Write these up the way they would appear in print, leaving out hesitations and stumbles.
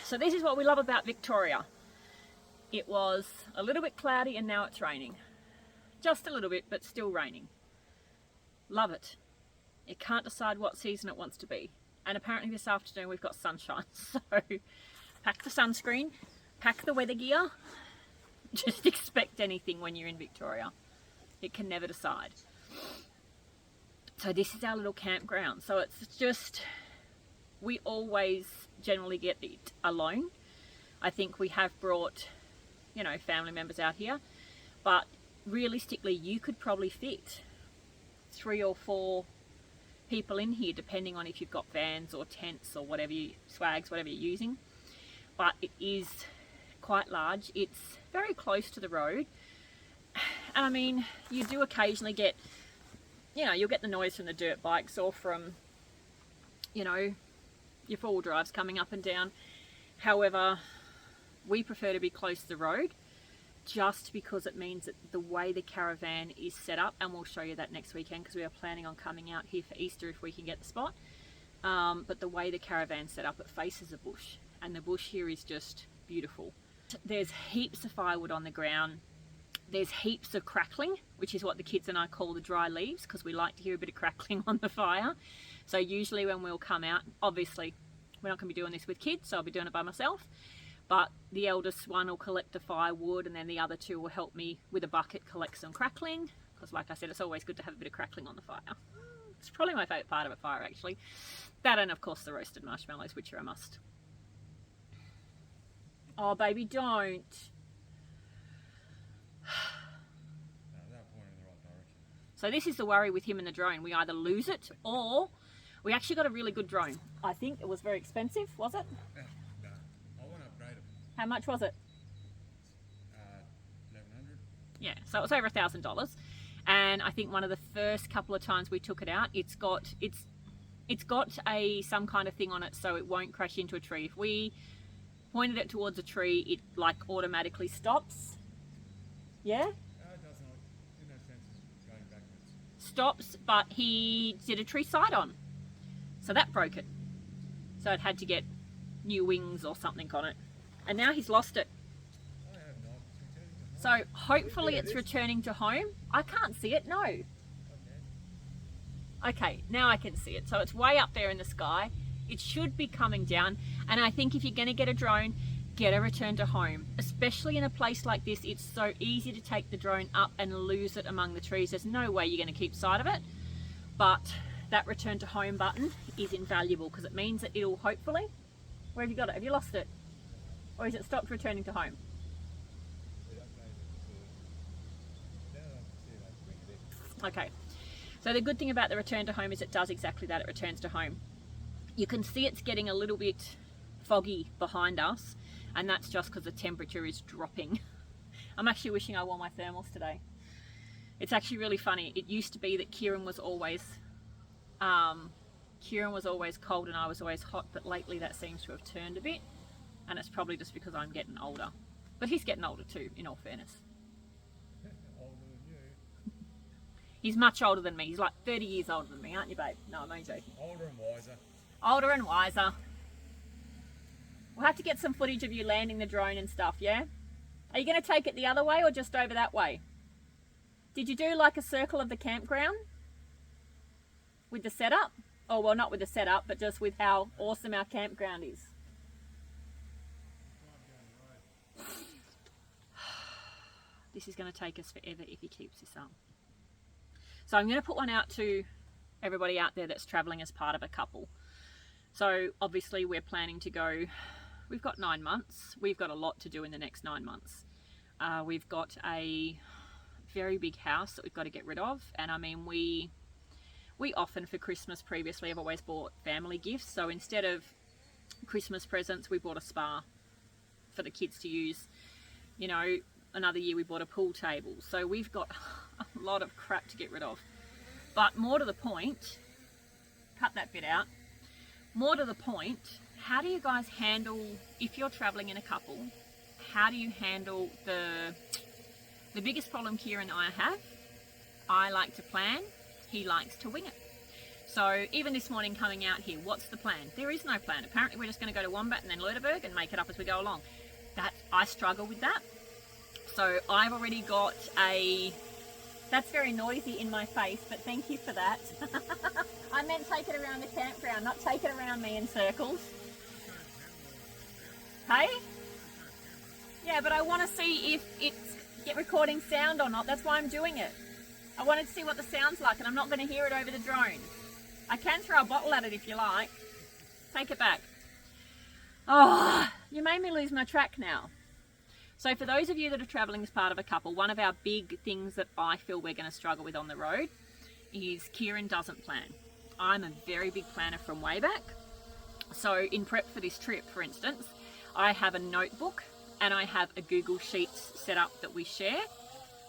So this is what we love about Victoria. It was a little bit cloudy and now it's raining. Just a little bit, but still raining. Love it. It can't decide what season it wants to be. And apparently this afternoon we've got sunshine. So pack the sunscreen, pack the weather gear. Just expect anything when you're in Victoria. It can never decide. So this is our little campground. So it's just, we always generally get it alone. I think we have brought, you know, family members out here, but realistically you could probably fit 3 or 4 people in here, depending on if you've got vans or tents or whatever swags, whatever you're using. But it is quite large. It's very close to the road, and I mean, you do occasionally get, you know, you'll get the noise from the dirt bikes or from, you know, your 4-wheel drives coming up and down. However, we prefer to be close to the road, just because it means that the way the caravan is set up, and we'll show you that next weekend because we are planning on coming out here for Easter if we can get the spot. But the way the caravan's set up, it faces a bush, and the bush here is just beautiful. There's heaps of firewood on the ground. There's heaps of crackling, which is what the kids and I call the dry leaves, because we like to hear a bit of crackling on the fire. So usually when we'll come out, obviously we're not going to be doing this with kids, so I'll be doing it by myself. But the eldest one will collect the firewood, and then the other 2 will help me with a bucket collect some crackling, because like I said, it's always good to have a bit of crackling on the fire. It's probably my favourite part of a fire, actually. That, and of course the roasted marshmallows, which are a must. Oh baby, don't. So this is the worry with him and the drone. We either lose it, or we actually got a really good drone. I think it was very expensive, was it? No, I want to upgrade it. How much was it? $1,100. Yeah, so it was over $1,000. And I think one of the first couple of times we took it out, it's got some kind of thing on it so it won't crash into a tree. If we pointed it towards a tree, it like automatically stops. Yeah? It doesn't. In no sense of going backwards. Stops, but he did a tree side on. So that broke it. So it had to get new wings or something on it. And now he's lost it. I have not. So hopefully it's returning to home. I can't see it, no. Okay, now I can see it. So it's way up there in the sky. It should be coming down. And I think if you're going to get a drone, get a return to home. Especially in a place like this, it's so easy to take the drone up and lose it among the trees. There's no way you're going to keep sight of it. But that return to home button is invaluable, because it means that it'll hopefully... Where have you got it? Have you lost it? Or is it stopped returning to home? Okay. So the good thing about the return to home is it does exactly that. It returns to home. You can see it's getting a little bit foggy behind us, and that's just because the temperature is dropping. I'm actually wishing I wore my thermals today. It's actually really funny. It used to be that Kieran was always cold and I was always hot, but lately that seems to have turned a bit, and it's probably just because I'm getting older. But he's getting older too, in all fairness. Older than you. He's much older than me. He's like 30 years older than me, aren't you, babe? No, I'm only joking. Older and wiser. Older and wiser. We'll have to get some footage of you landing the drone and stuff, yeah? Are you going to take it the other way or just over that way? Did you do like a circle of the campground? With the setup? Oh, well, not with the setup, but just with how awesome our campground is. This is going to take us forever if he keeps this up. So I'm going to put one out to everybody out there that's traveling as part of a couple. So obviously we're planning to go, we've got 9 months. We've got a lot to do in the next 9 months. We've got a very big house that we've got to get rid of. And I mean, we often for Christmas previously have always bought family gifts. So instead of Christmas presents, we bought a spa for the kids to use. You know, another year we bought a pool table. So we've got a lot of crap to get rid of. But more to the point, cut that bit out. More to the point, how do you guys handle, if you're traveling in a couple, how do you handle the biggest problem Kieran and I have? I like to plan, he likes to wing it. So even this morning coming out here, what's the plan? There is no plan. Apparently we're just going to go to Wombat and then Leuterberg and make it up as we go along. I struggle with that. So I've already got a... That's very noisy in my face, but thank you for that. I meant take it around the campground, not take it around me in circles. Hey? Yeah, but I want to see if it's recording sound or not. That's why I'm doing it. I wanted to see what the sound's like, and I'm not going to hear it over the drone. I can throw a bottle at it if you like. Take it back. Oh, you made me lose my track now. So for those of you that are travelling as part of a couple, one of our big things that I feel we're going to struggle with on the road is Kieran doesn't plan. I'm a very big planner from way back. So in prep for this trip, for instance, I have a notebook and I have a Google Sheets set up that we share.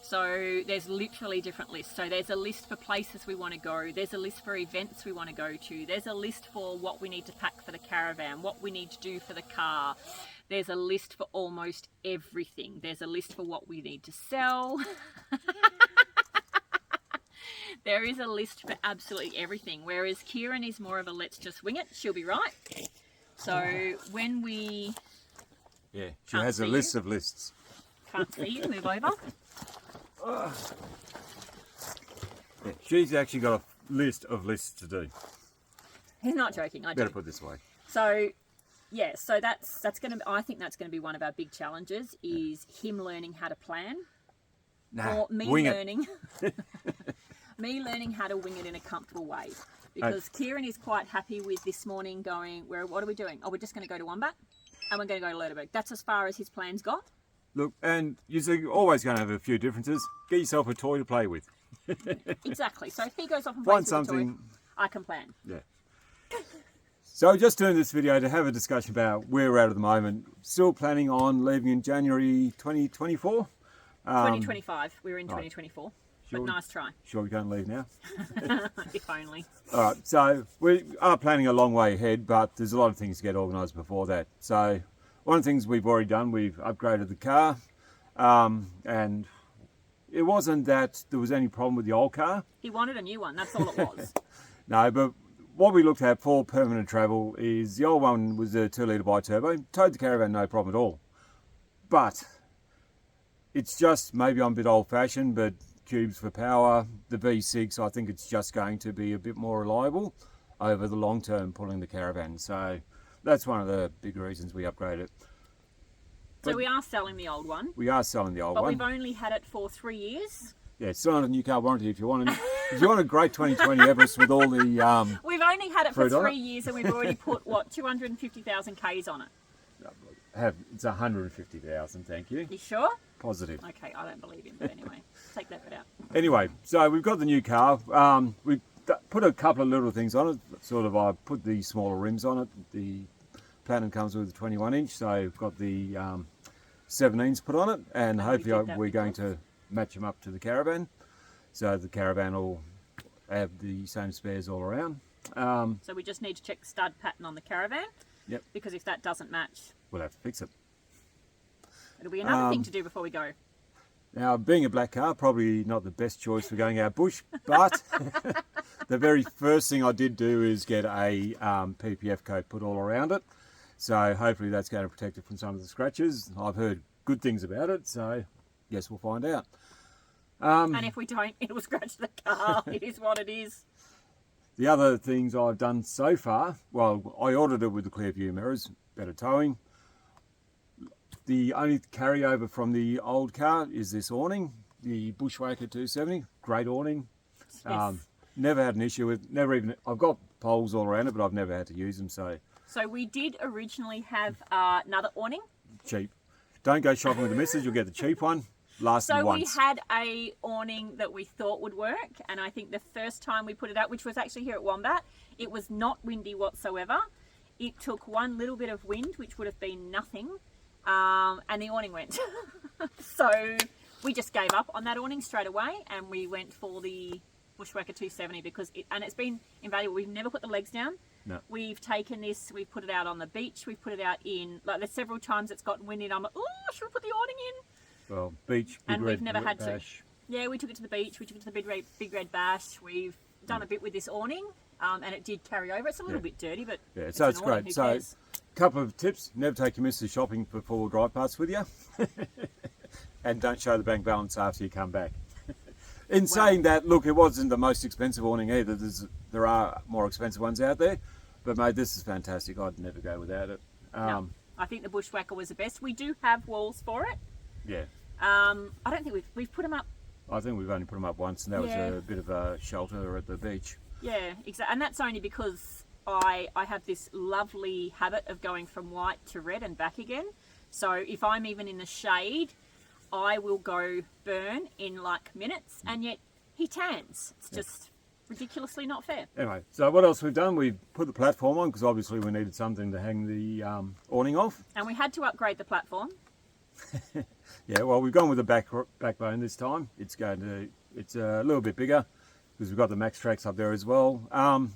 So there's literally different lists. So there's a list for places we want to go. There's a list for events we want to go to. There's a list for what we need to pack for the caravan, what we need to do for the car. There's a list for almost everything. There's a list for what we need to sell. There is a list for absolutely everything. Whereas Kieran is more of a let's just wing it. She'll be right. So when we... Yeah, she has a list of lists. Can't see you, move over. Yeah, she's actually got a list of lists to do. He's not joking, I do. Better put it this way. So, yeah, so that's going to, I think that's going to be one of our big challenges is him learning how to plan. Nah, Or me wing learning, me learning how to wing it in a comfortable way. Because Kieran is quite happy with this morning going, what are we doing? Oh, we're just going to go to Wombat and we're going to go to Leuterberg. That's as far as his plans got. Look, and you're always going to have a few differences. Get yourself a toy to play with. Exactly. So if he goes off and Find plays with something. a toy, I can plan. Yeah. So just doing this video to have a discussion about where we're at the moment. Still planning on leaving in January 2024. 2025. We're in 2024. Sure. But nice try. Sure we can't leave now? If only. All right, so we are planning a long way ahead, but there's a lot of things to get organised before that. So one of the things we've already done, we've upgraded the car, and it wasn't that there was any problem with the old car. He wanted a new one, that's all it was. No, but what we looked at for permanent travel is the old one was a 2-litre bi-turbo, towed the caravan no problem at all. But it's just, maybe I'm a bit old-fashioned, but cubes for power, the V6, I think it's just going to be a bit more reliable over the long term pulling the caravan. So that's one of the big reasons we upgraded it. So we are selling the old one. We are selling the old one. But we've only had it for 3 years. Yeah, it's still on a new car warranty if you want. If you want a great 2020 Everest with all the We've only had it for fruit on 3 years and we've already put, what, 250,000 Ks on it. it's 150,000, thank you. You sure? Positive. Okay, I don't believe him, but anyway, take that bit out. Anyway, so we've got the new car. We've put a couple of little things on it. Sort of, I put the smaller rims on it. The Platinum comes with a 21-inch, so we've got the 17s put on it, and hopefully we're going to match them up to the caravan. So the caravan will have the same spares all around. So we just need to check the stud pattern on the caravan. Yep. Because if that doesn't match, We'll have to fix it. it'll be another thing to do before we go. Now, being a black car, probably not the best choice for going out bush, but the very first thing I did do is get a PPF coat put all around it. So hopefully that's going to protect it from some of the scratches. I've heard good things about it, so yes, we'll find out. And if we don't, it'll scratch the car. It is what it is. The other things I've done so far, well, I ordered it with the Clearview Mirrors, better towing. The only carryover from the old car is this awning, the Bushwakka 270, great awning. Yes. Never had an issue with, I've got poles all around it, but I've never had to use them, so So we did originally have another awning. cheap. Don't go shopping with the missus, you'll get the cheap one, lasted So once. we had a awning that we thought would work, and I think the first time we put it out, which was actually here at Wombat, it was not windy whatsoever. It took one little bit of wind, which would have been nothing, and the awning went. So we just gave up on that awning straight away, and we went for the Bushwakka 270 because it's been invaluable. We've never put the legs down. No. We've taken this, we've put it out on the beach, we've put it out in, like there's several times it's gotten windy and I'm like, oh, should we put the awning in? Well, beach, big And red we've never had bash. to. Yeah, we took it to the beach, we took it to the Big Red Bash, we've done a bit with this awning, and it did carry over. It's a little bit dirty, but Yeah, so it's an awning, great. who So, cares? couple of tips: never take your missus shopping for 4-wheel drive parts with you, and don't show the bank balance after you come back. In saying that, look, it wasn't the most expensive awning either. There are more expensive ones out there, but mate, this is fantastic. I'd never go without it. No, I think the Bushwakka was the best. We do have walls for it. Yeah, I don't think we've put them up. I think we've only put them up once, and that Yeah. was a bit of a shelter at the beach. Yeah, exactly, and that's only because I have this lovely habit of going from white to red and back again. So if I'm even in the shade, I will go burn in like minutes, and yet he tans. It's just ridiculously not fair. Anyway, so what else we've done? We've put the platform on because obviously we needed something to hang the awning off. And we had to upgrade the platform. Yeah, well, we've gone with the backbone this time. It's a little bit bigger because we've got the Max Tracks up there as well.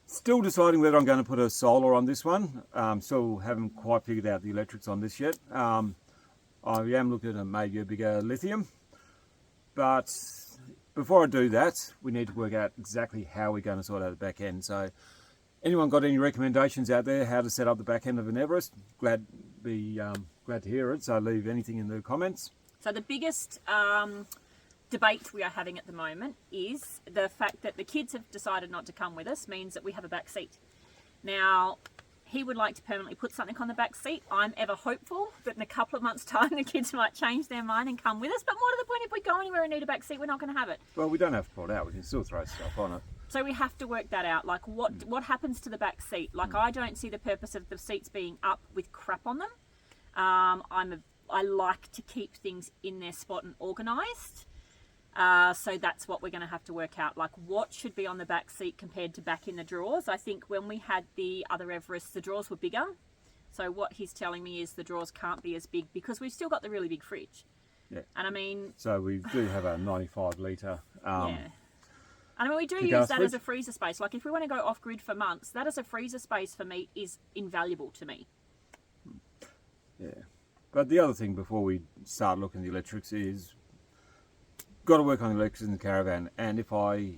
Still deciding whether I'm going to put a solar on this one. Still haven't quite figured out the electrics on this yet. I am looking at maybe a bigger lithium, but before I do that, we need to work out exactly how we're going to sort out the back end. So, anyone got any recommendations out there how to set up the back end of an Everest? Glad to hear it. So leave anything in the comments. So the biggest debate we are having at the moment is the fact that the kids have decided not to come with us means that we have a back seat. Now, he would like to permanently put something on the back seat. I'm ever hopeful that in a couple of months' time the kids might change their mind and come with us. But what are the point if we go anywhere and need a back seat? We're not going to have it. Well, we don't have to pull it out. We can still throw stuff on it. So we have to work that out. Like what happens to the back seat? Like I don't see the purpose of the seats being up with crap on them. I like to keep things in their spot and organised. So that's what we're going to have to work out. Like what should be on the back seat compared to back in the drawers. I think when we had the other Everest, the drawers were bigger. So what he's telling me is the drawers can't be as big because we've still got the really big fridge. Yeah. And I mean... So we do have a 95 litre. yeah. And I mean, we do use that as a freezer space. Like if we want to go off grid for months, that as a freezer space for me is invaluable to me. Yeah. But the other thing before we start looking at the electrics is got to work on the electrics in the caravan, and if I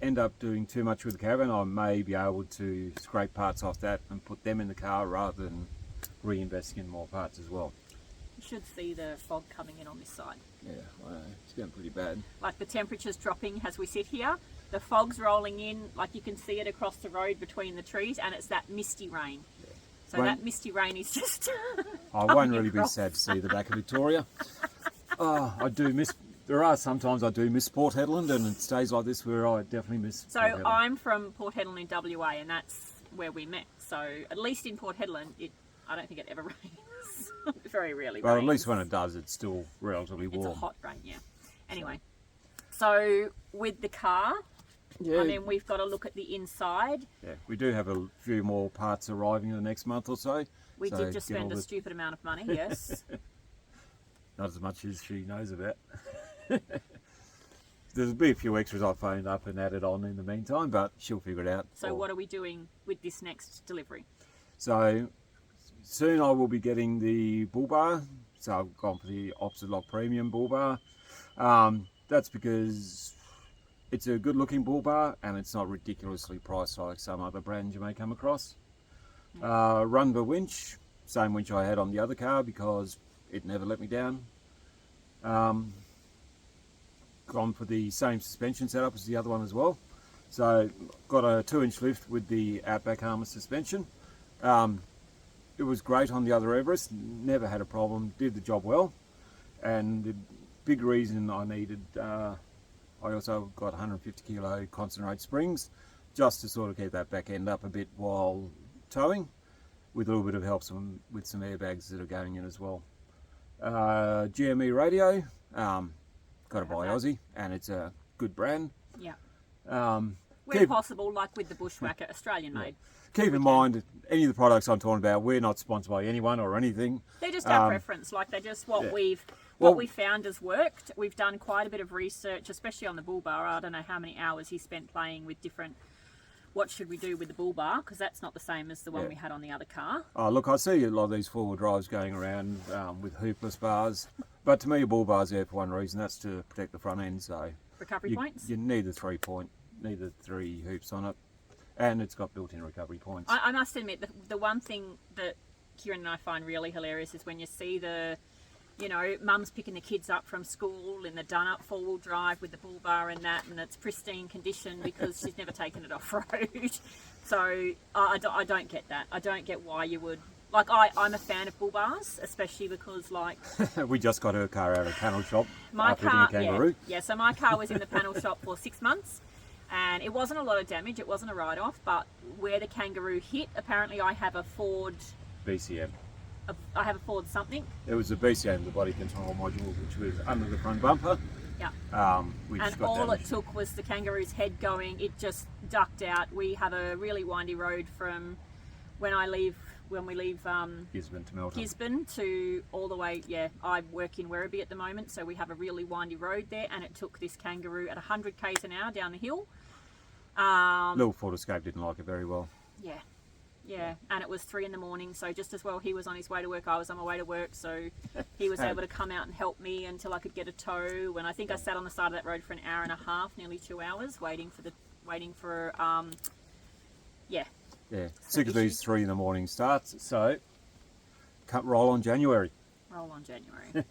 end up doing too much with the caravan, I may be able to scrape parts off that and put them in the car rather than reinvesting in more parts as well. You should see the fog coming in on this side. Yeah, I know, it's getting pretty bad. Like the temperature's dropping as we sit here. The fog's rolling in, like you can see it across the road between the trees, and it's that misty rain. Yeah. So that misty rain is just... I won't really be sad to see the back of Victoria. I do miss... There are sometimes I do miss Port Hedland, and it stays like this where I definitely miss So Port Hedland. I'm from Port Hedland in WA, and that's where we met. So at least in Port Hedland, I don't think it ever rains. It very rarely Well, rains. at least when it does, it's still relatively warm. It's a hot rain, yeah. Anyway, so with the car, Yeah. I mean, we've got to look at the inside. Yeah, we do have a few more parts arriving in the next month or so. We so did just get all spend a the- stupid amount of money, yes. Not as much as she knows about. There'll be a few extras I've phoned up and added on in the meantime, but she'll figure it out. So what are we doing with this next delivery? So soon I will be getting the bull bar. So I've gone for the opposite lock premium bull bar. That's because it's a good looking bull bar and it's not ridiculously priced like some other brands you may come across. Run the winch, same winch I had on the other car because it never let me down. Gone for the same suspension setup as the other one as well. So got a 2-inch lift with the Outback Armour suspension. It was great on the other Everest, never had a problem, did the job well. And the big reason I needed, I also got 150 kilo concentrate springs just to sort of keep that back end up a bit while towing, with a little bit of help with some airbags that are going in as well. GME radio, got to buy Aussie, and it's a good brand. Yeah. Keep- Where possible, like with the Bushwakka, Australian made. Keep in mind, any of the products I'm talking about, we're not sponsored by anyone or anything. They're just our preference, like they're just what yeah. we found has worked. We've done quite a bit of research, especially on the bull bar. I don't know how many hours he spent playing with different, what should we do with the bull bar, because that's not the same as the one we had on the other car. Oh, look, I see a lot of these four-wheel drives going around with hoopless bars, but to me a bull bar's there for one reason, that's to protect the front end, so Recovery points? you need the 3-point needed 3 hoops on it, and it's got built-in recovery points. I must admit, the one thing that Kieran and I find really hilarious is when you see the, mums picking the kids up from school in the done-up four-wheel drive with the bull bar and that, and it's pristine condition because she's never taken it off-road. So I don't get that. I don't get why you would. Like, I'm a fan of bull bars, especially because, like... We just got her car out of the panel shop My after car, hitting a kangaroo. yeah, so my car was in the panel shop for 6 months, and it wasn't a lot of damage. It wasn't a write-off, but where the kangaroo hit, apparently I have a Ford... BCM. I have a Ford something. It was the BCM, the body control module, which was under the front bumper. Yeah. Which And got all damaged. it took was the kangaroo's head going. It just ducked out. We have a really windy road from when we leave Gisborne to Melton. Gisborne to all the way. Yeah, I work in Werribee at the moment, so we have a really windy road there, and it took this kangaroo at 100 k's an hour down the hill. Little Ford Escape didn't like it very well. Yeah, and it was 3 a.m, so just as well he was on his way to work, I was on my way to work, so he was able to come out and help me until I could get a tow. And I think I sat on the side of that road for an hour and a half, nearly 2 hours, waiting for Yeah, sick of these 3 a.m. starts, so roll on January. Roll on January.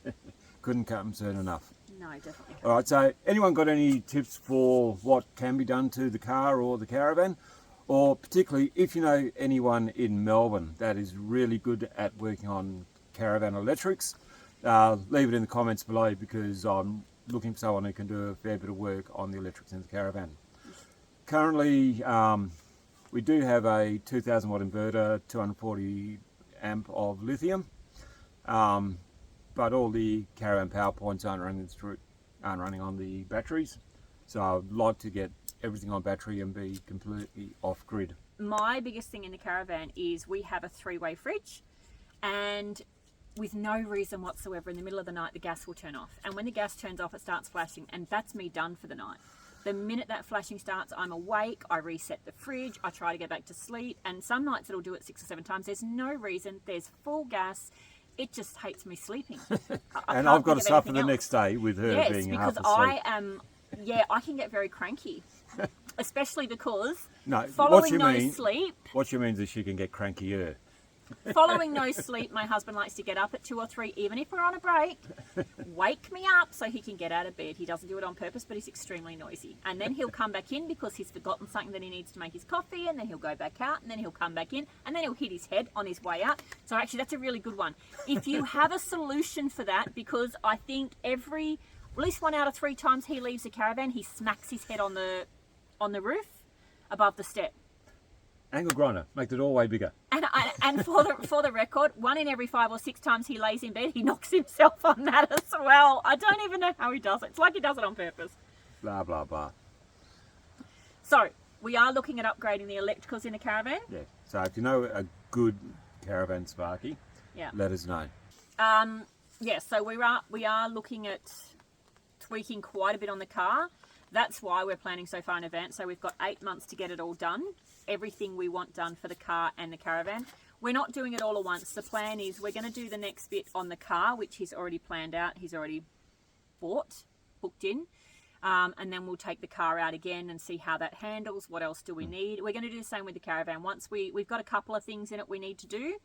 Couldn't cut them soon enough. No, definitely. All right, so anyone got any tips for what can be done to the car or the caravan? Or particularly if you know anyone in Melbourne that is really good at working on caravan electrics, leave it in the comments below, because I'm looking for someone who can do a fair bit of work on the electrics in the caravan. Currently, we do have a 2000 watt inverter, 240 amp of lithium, but all the caravan power points aren't running on the batteries. So I'd like to get everything on battery and be completely off grid. My biggest thing in the caravan is we have a 3-way fridge, and with no reason whatsoever in the middle of the night the gas will turn off, and when the gas turns off it starts flashing, and that's me done for the night. The minute that flashing starts, I'm awake, I reset the fridge, I try to get back to sleep, and some nights it'll do it 6 or 7 times. There's no reason, there's full gas. It just hates me sleeping. And I've got to suffer the next day with her being half asleep. I am, I can get very cranky. Especially because what following you no mean, sleep... What you mean is she can get crankier. Following no sleep, my husband likes to get up at 2 or 3, even if we're on a break, wake me up so he can get out of bed. He doesn't do it on purpose, but he's extremely noisy. And then he'll come back in because he's forgotten something that he needs to make his coffee, and then he'll go back out, and then he'll come back in, and then he'll hit his head on his way out. So actually, that's a really good one. If you have a solution for that, because I think at least 1 out of 3 times he leaves the caravan, he smacks his head on the roof above the step. Angle grinder, make the doorway bigger. And for the record, 1 in every 5 or 6 times he lays in bed, he knocks himself on that as well. I don't even know how he does it. It's like he does it on purpose. Blah, blah, blah. So, we are looking at upgrading the electricals in the caravan. Yeah, so if you know a good caravan Sparky, let us know. So we are looking at tweaking quite a bit on the car. That's why we're planning so far in advance. So we've got 8 months to get it all done. Everything we want done for the car and the caravan. We're not doing it all at once. The plan is we're going to do the next bit on the car, which he's already planned out. He's already booked in. And then we'll take the car out again and see how that handles. What else do we need? We're going to do the same with the caravan. Once we've got a couple of things in it we need to do.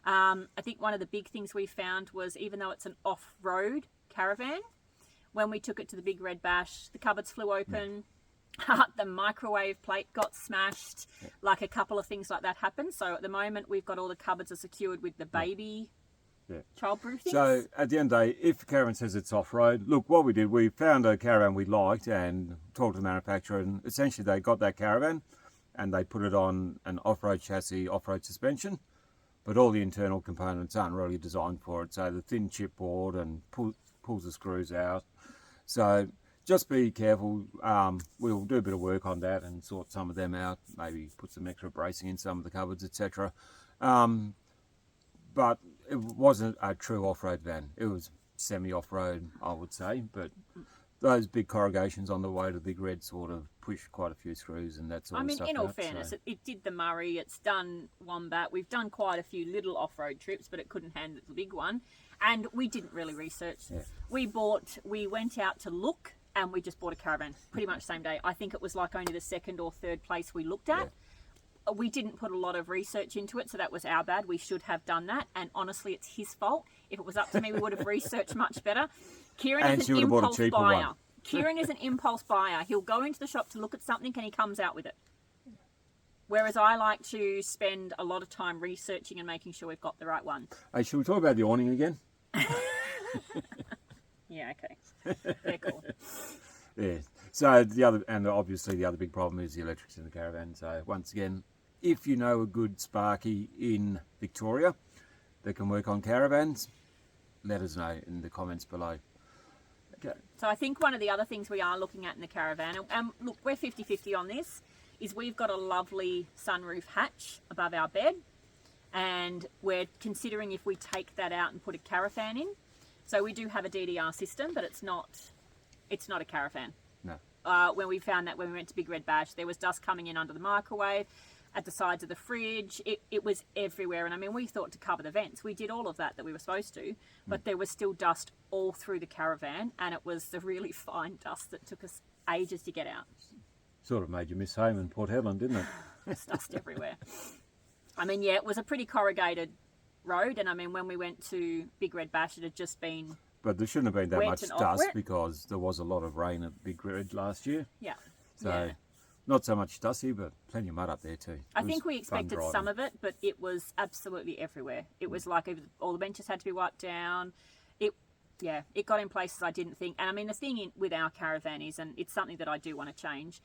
I think one of the big things we found was, even though it's an off-road caravan, when we took it to the Big Red Bash, the cupboards flew open, the microwave plate got smashed, like a couple of things like that happened. So at the moment, we've got all the cupboards are secured with the baby childproof things. So at the end of the day, if the caravan says it's off-road, look, what we did, we found a caravan we liked and talked to the manufacturer, and essentially they got that caravan and they put it on an off-road chassis, off-road suspension, but all the internal components aren't really designed for it. So the thin chipboard and pulls the screws out. So just be careful. We'll do a bit of work on that and sort some of them out, maybe put some extra bracing in some of the cupboards, etc. But it wasn't a true off-road van. It was semi-off-road, I would say, but those big corrugations on the way to Big Red sort of pushed quite a few screws and that sort of stuff. In all fairness, it did the Murray, it's done Wombat. We've done quite a few little off-road trips, but it couldn't handle the big one. And we didn't really research. Yeah. We went out to look and we just bought a caravan pretty much same day. I think it was like only the second or third place we looked at. We didn't put a lot of research into it, so that was our bad. We should have done that, and honestly, it's his fault. If it was up to me, we would have researched much better. Kieran And is she an would have bought a impulse cheaper buyer. one. Kieran is an impulse buyer. He'll go into the shop to look at something and he comes out with it. Whereas I like to spend a lot of time researching and making sure we've got the right one. Hey, should we talk about the awning again? Yeah, okay. They're cool. Yeah. So obviously the other big problem is the electrics in the caravan. So once again, if you know a good sparky in Victoria that can work on caravans, let us know in the comments below. Okay. So I think one of the other things we are looking at in the caravan, and look, we're 50-50 on this, is we've got a lovely sunroof hatch above our bed, and we're considering if we take that out and put a caravan in. So we do have a DDR system, but it's not a caravan. No. When we found that when we went to Big Red Bash, there was dust coming in under the microwave, at the sides of the fridge. It was everywhere. And I mean, we thought to cover the vents. We did all of that we were supposed to, but there was still dust all through the caravan, and it was the really fine dust that took us ages to get out. Sort of made you miss home in Port Hedland, didn't it? There's dust everywhere. I mean, yeah, it was a pretty corrugated road, and I mean, when we went to Big Red Bash, it had just been... But there shouldn't have been that wet much and dust wet. because there was a lot of rain at Big Red last year. Yeah. So yeah. not so much dusty, but plenty of mud up there too. I think we expected some of it, but it was absolutely everywhere. It was like all the benches had to be wiped down. It got in places I didn't think. And I mean, the thing with our caravan is, and it's something that I do want to change,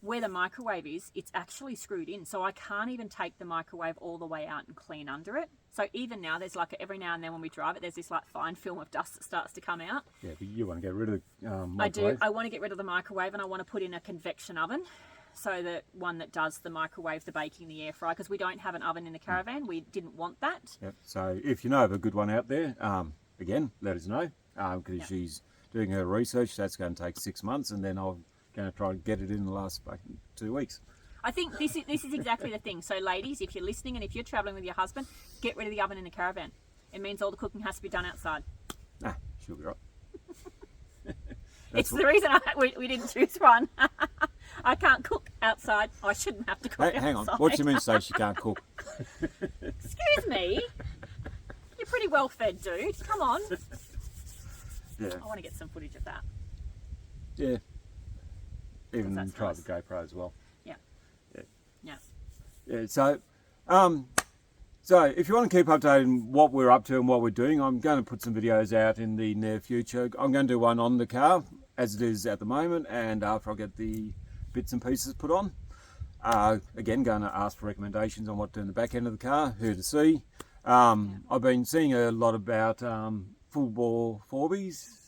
where the microwave is, it's actually screwed in. So I can't even take the microwave all the way out and clean under it. So even now, there's like every now and then when we drive it, there's this like fine film of dust that starts to come out. Yeah, but you want to get rid of the microwave? I do. I want to get rid of the microwave, and I want to put in a convection oven. So the one that does the microwave, the baking, the air fryer, because we don't have an oven in the caravan. We didn't want that. Yep. So if you know of a good one out there, again, let us know, because she's doing her research. That's going to take 6 months, and then I'm going to try and get it in the last 2 weeks. I think this is exactly the thing. So ladies, if you're listening and if you're travelling with your husband, get rid of the oven in the caravan. It means all the cooking has to be done outside. Ah, she'll be right. It's the reason we didn't choose one. I can't cook outside. I shouldn't have to cook outside. Hang on. What do you mean say she can't cook? Excuse me. You're pretty well fed, dude. Come on. Yeah. I want to get some footage of that. Yeah. Even That's try nice. the GoPro as well. Yeah. Yeah. Yeah. Yeah. So if you want to keep updated on what we're up to and what we're doing, I'm going to put some videos out in the near future. I'm going to do one on the car as it is at the moment, and after I get the bits and pieces put on. Again, going to ask for recommendations on what to do in the back end of the car, who to see. I've been seeing a lot about full bore Forbies.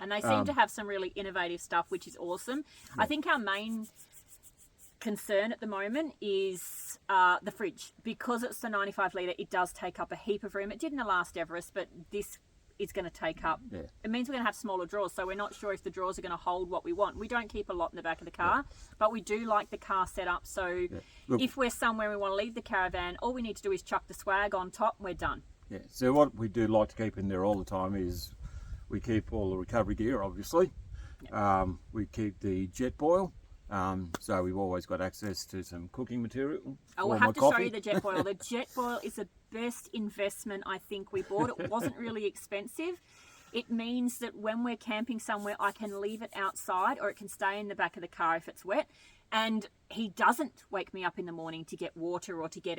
And they seem to have some really innovative stuff, which is awesome. Yeah. I think our main concern at the moment is the fridge. Because it's the 95 litre, it does take up a heap of room. It did in the last Everest, but this is going to take up... Yeah. It means we're going to have smaller drawers, so we're not sure if the drawers are going to hold what we want. We don't keep a lot in the back of the car, but we do like the car set up, so if we're somewhere we want to leave the caravan, all we need to do is chuck the swag on top and we're done. Yeah, so what we do like to keep in there all the time is we keep all the recovery gear, obviously. Yep. We keep the jet boil. So we've always got access to some cooking material. Oh, we'll have to show you the jet boil. The jet boil is the best investment I think we bought. It wasn't really expensive. It means that when we're camping somewhere, I can leave it outside or it can stay in the back of the car if it's wet. And he doesn't wake me up in the morning to get water or to get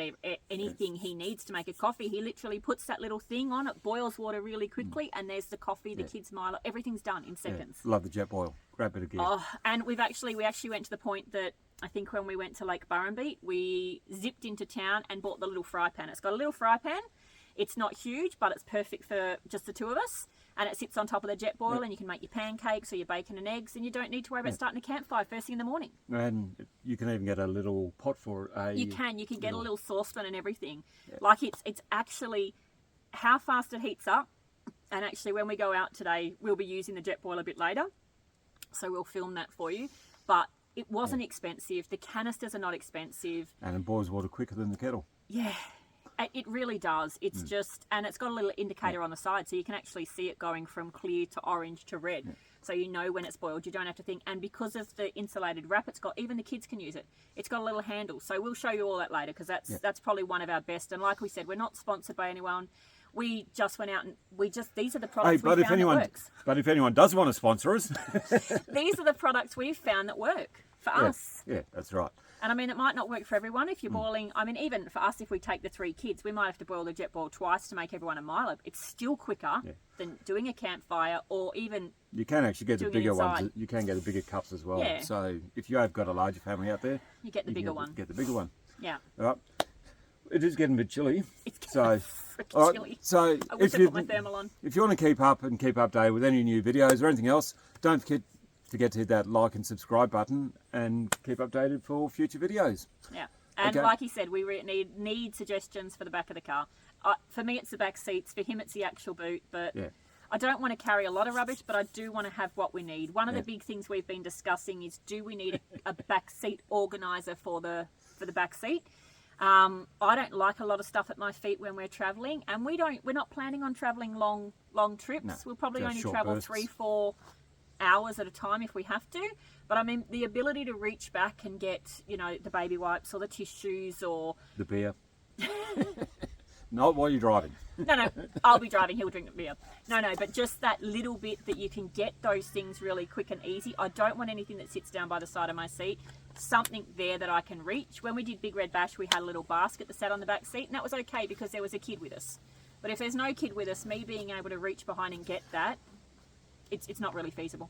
anything he needs to make a coffee. He literally puts that little thing on, it boils water really quickly, and there's the coffee, the kids' Milo, everything's done in seconds. Love the jet boil. Great bit of gear. Oh, and we actually went to the point that I think when we went to Lake Burrumbeet, we zipped into town and bought the little fry pan. It's got a little fry pan. It's not huge, but it's perfect for just the two of us. And it sits on top of the jet boil, and you can make your pancakes or your bacon and eggs, and you don't need to worry about starting a campfire first thing in the morning. And you can even get a little pot for a... You can get a little saucepan and everything. Yeah. Like it's actually how fast it heats up. And actually when we go out today, we'll be using the jet boil a bit later. So we'll film that for you. But it wasn't expensive. The canisters are not expensive. And it boils water quicker than the kettle. Yeah. It really does. It's just, and it's got a little indicator on the side, so you can actually see it going from clear to orange to red. So you know when it's boiled. You don't have to think. And because of the insulated wrap, it's got, even the kids can use it. It's got a little handle. So we'll show you all that later, because that's probably one of our best. And like we said, we're not sponsored by anyone. We just went out and these are the products we found that works. But if anyone does want to sponsor us, these are the products we've found that work for us. Yeah, that's right. And I mean, it might not work for everyone if you're boiling. I mean, even for us, if we take the 3 kids, we might have to boil the jet boil twice to make everyone a milo. It's still quicker than doing a campfire, or even you can actually get the bigger ones. You can get the bigger cups as well. Yeah. So if you have got a larger family out there, you get the bigger one. Get the bigger one. Yeah. All right. It is getting a bit chilly. It's so freaking chilly. So I wish I put my thermal on. If you want to keep updated with any new videos or anything else, don't forget to hit that like and subscribe button and keep updated for future videos. Yeah. And like he said, we need suggestions for the back of the car. For me, it's the back seats. For him, it's the actual boot. But I don't want to carry a lot of rubbish, but I do want to have what we need. One of the big things we've been discussing is, do we need a back seat organizer for the back seat? I don't like a lot of stuff at my feet when we're traveling, and we're not planning on traveling long trips. No, we'll probably only short travel bursts. 3-4 hours at a time if we have to. But I mean, the ability to reach back and get, the baby wipes or the tissues or the beer. Not while you're driving. No, I'll be driving, he'll drink the beer. No, but just that little bit that you can get those things really quick and easy. I don't want anything that sits down by the side of my seat. Something there that I can reach. When we did Big Red Bash, we had a little basket that sat on the back seat, and that was okay because there was a kid with us. But if there's no kid with us, me being able to reach behind and get that, it's not really feasible.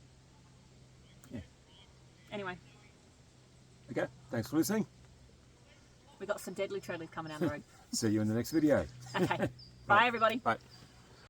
Yeah. Anyway. Okay, thanks for listening. We've got some deadly trailers coming down the road. See you in the next video. Okay. Bye, everybody. Bye.